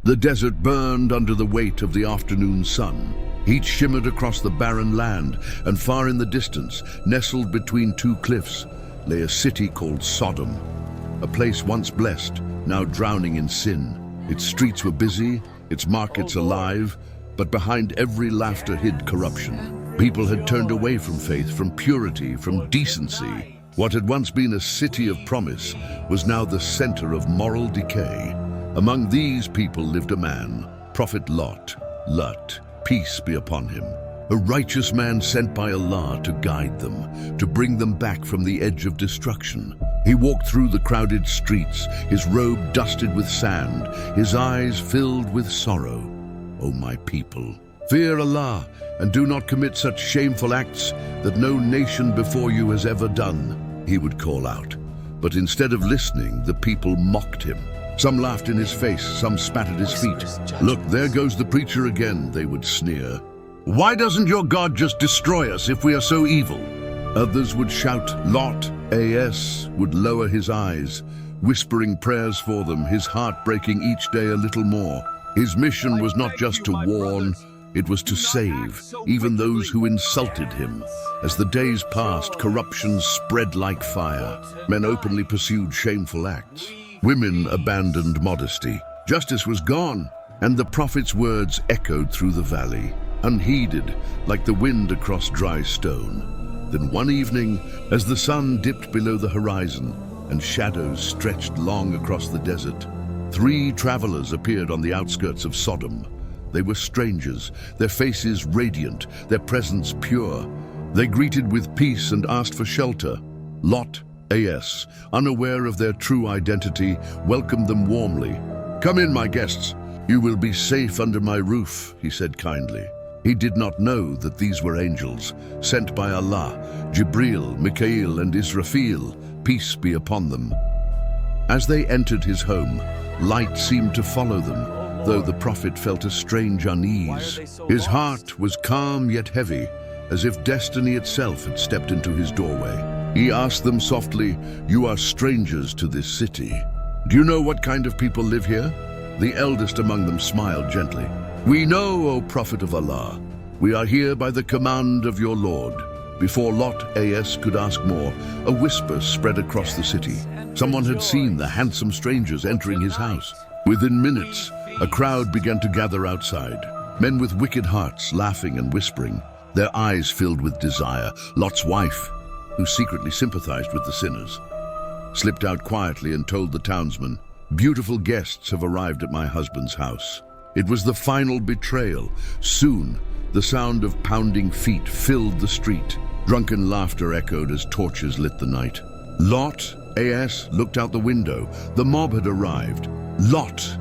The desert burned under the weight of the afternoon sun. Heat shimmered across the barren land, and far in the distance, nestled between two cliffs, lay a city called Sodom, a place once blessed, now drowning in sin. Its streets were busy, its markets alive, but behind every laughter hid corruption. People had turned away from faith, from purity, from decency. What had once been a city of promise was now the center of moral decay. Among these people lived a man, Prophet Lut, peace be upon him. A righteous man sent by Allah to guide them, to bring them back from the edge of destruction. He walked through the crowded streets, his robe dusted with sand, his eyes filled with sorrow. O my people, fear Allah and do not commit such shameful acts that no nation before you has ever done, he would call out. But instead of listening, the people mocked him. Some laughed in his face, some spat at his feet. Look, there goes the preacher again, they would sneer. Why doesn't your God just destroy us if we are so evil? Others would shout. Lut A.S. would lower his eyes, whispering prayers for them, his heart breaking each day a little more. His mission was not just to warn, it was to save, even those who insulted him. As the days passed, corruption spread like fire. Men openly pursued shameful acts. Women abandoned modesty. Justice was gone, and the prophet's words echoed through the valley, unheeded, like the wind across dry stone. Then one evening, as the sun dipped below the horizon and shadows stretched long across the desert, 3 travelers appeared on the outskirts of Sodom. They were strangers, their faces radiant, their presence pure. They greeted with peace and asked for shelter. Lut A.S., unaware of their true identity, welcomed them warmly. Come in, my guests. You will be safe under my roof, he said kindly. He did not know that these were angels, sent by Allah, Jibril, Mikael, and Israfil, peace be upon them. As they entered his home, light seemed to follow them, though the prophet felt a strange unease. His heart was calm yet heavy, as if destiny itself had stepped into his doorway. He asked them softly, "You are strangers to this city. Do you know what kind of people live here?" The eldest among them smiled gently. "We know, O Prophet of Allah. We are here by the command of your Lord." Before Lut A.S. could ask more, a whisper spread across the city. Someone had seen the handsome strangers entering his house. Within minutes, a crowd began to gather outside. Men with wicked hearts, laughing and whispering, their eyes filled with desire. Lot's wife, who secretly sympathized with the sinners, slipped out quietly and told the townsmen, "Beautiful guests have arrived at my husband's house." It was the final betrayal. Soon, the sound of pounding feet filled the street. Drunken laughter echoed as torches lit the night. Lut A.S. looked out the window. The mob had arrived. "Lot,"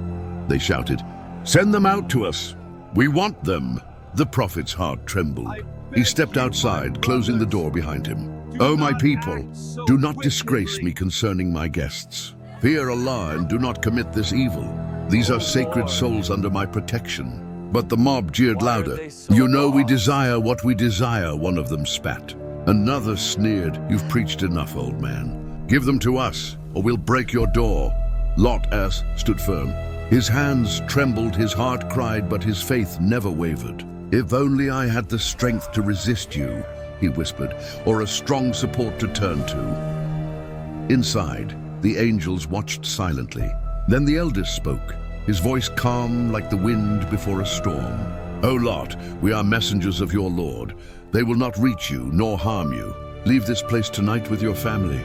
they shouted, "send them out to us. We want them." The prophet's heart trembled. He stepped outside, closing the door behind him. "O my people, do not disgrace me concerning my guests. Fear Allah and do not commit this evil. These are sacred souls under my protection." But the mob jeered louder. "You know we desire what we desire," one of them spat. Another sneered, "You've preached enough, old man. Give them to us, or we'll break your door." Lut A.S. stood firm. His hands trembled, his heart cried, but his faith never wavered. "If only I had the strength to resist you," he whispered, "or a strong support to turn to." Inside, the angels watched silently. Then the eldest spoke, his voice calm like the wind before a storm. "O Lot, we are messengers of your Lord. They will not reach you nor harm you. Leave this place tonight with your family,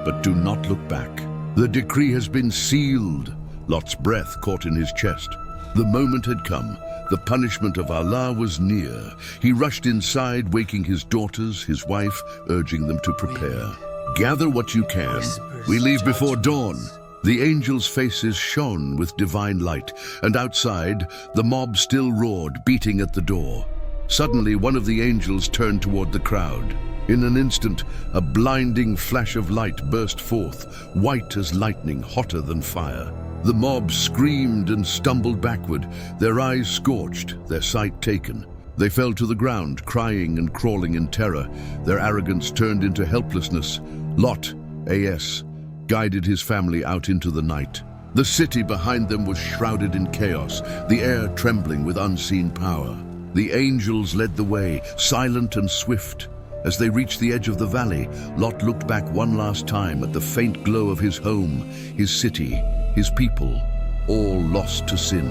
but do not look back. The decree has been sealed." Lot's breath caught in his chest. The moment had come. The punishment of Allah was near. He rushed inside, waking his daughters, his wife, urging them to prepare. "Gather what you can. We leave before dawn." The angels' faces shone with divine light, and outside, the mob still roared, beating at the door. Suddenly, one of the angels turned toward the crowd. In an instant, a blinding flash of light burst forth, white as lightning, hotter than fire. The mob screamed and stumbled backward, their eyes scorched, their sight taken. They fell to the ground, crying and crawling in terror, their arrogance turned into helplessness. Lut A.S. guided his family out into the night. The city behind them was shrouded in chaos, the air trembling with unseen power. The angels led the way, silent and swift. As they reached the edge of the valley, Lot looked back one last time at the faint glow of his home, his city, his people, all lost to sin.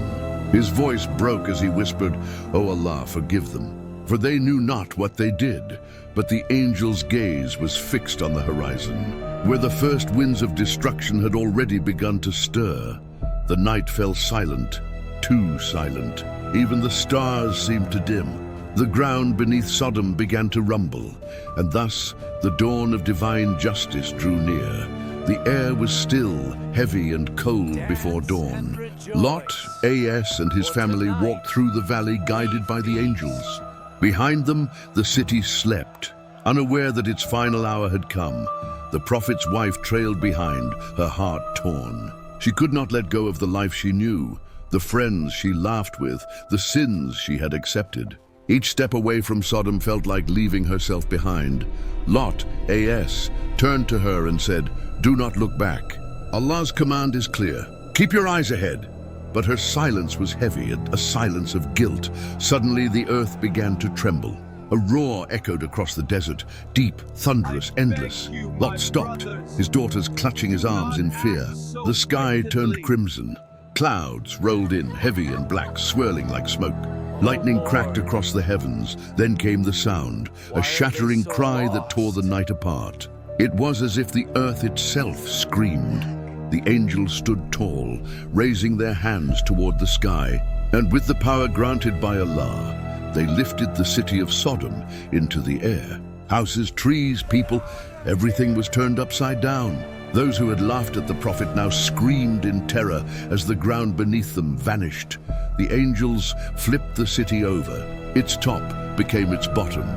His voice broke as he whispered, "O Allah, forgive them, for they knew not what they did." But the angel's gaze was fixed on the horizon, where the first winds of destruction had already begun to stir. The night fell silent, too silent. Even the stars seemed to dim. The ground beneath Sodom began to rumble, and thus the dawn of divine justice drew near. The air was still, heavy and cold before dawn. Lut A.S. and his family walked through the valley guided by the angels. Behind them, the city slept, unaware that its final hour had come. The prophet's wife trailed behind, her heart torn. She could not let go of the life she knew, the friends she laughed with, the sins she had accepted. Each step away from Sodom felt like leaving herself behind. Lut A.S. turned to her and said, "Do not look back. Allah's command is clear. Keep your eyes ahead." But her silence was heavy, a silence of guilt. Suddenly the earth began to tremble. A roar echoed across the desert, deep, thunderous, endless. Lot stopped, his daughters clutching his arms in fear. The sky turned crimson. Clouds rolled in, heavy and black, swirling like smoke. Lightning cracked across the heavens. Then came the sound, a shattering cry that tore the night apart. It was as if the earth itself screamed. The angels stood tall, raising their hands toward the sky, and with the power granted by Allah, they lifted the city of Sodom into the air. Houses, trees, people, everything was turned upside down. Those who had laughed at the prophet now screamed in terror as the ground beneath them vanished. The angels flipped the city over. Its top became its bottom,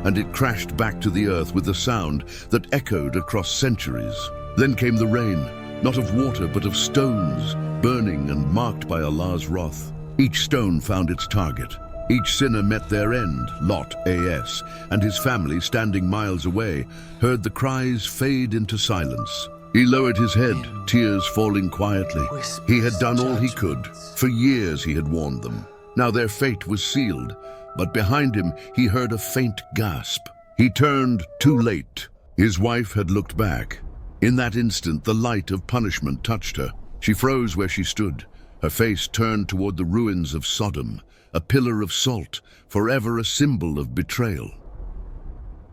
and it crashed back to the earth with a sound that echoed across centuries. Then came the rain, not of water but of stones, burning and marked by Allah's wrath. Each stone found its target. Each sinner met their end. Lut A.S. and his family, standing miles away, heard the cries fade into silence. He lowered his head, tears falling quietly. He had done all he could. For years he had warned them. Now their fate was sealed, but behind him he heard a faint gasp. He turned too late. His wife had looked back. In that instant, the light of punishment touched her. She froze where she stood, her face turned toward the ruins of Sodom, a pillar of salt, forever a symbol of betrayal.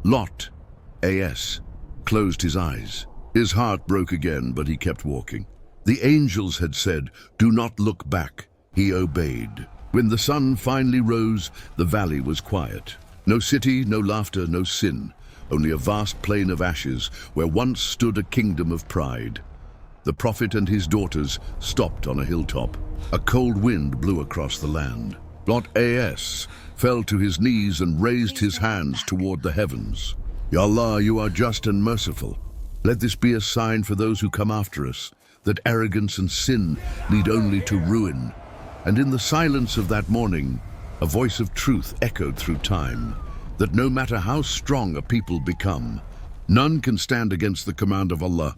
Lut A.S. closed his eyes. His heart broke again, but he kept walking. The angels had said, "Do not look back." He obeyed. When the sun finally rose, the valley was quiet. No city, no laughter, no sin. Only a vast plain of ashes where once stood a kingdom of pride. The prophet and his daughters stopped on a hilltop. A cold wind blew across the land. Lut A.S. fell to his knees and raised his hands toward the heavens. "Ya Allah, you are just and merciful. Let this be a sign for those who come after us, that arrogance and sin lead only to ruin." And in the silence of that morning, a voice of truth echoed through time, that no matter how strong a people become, none can stand against the command of Allah.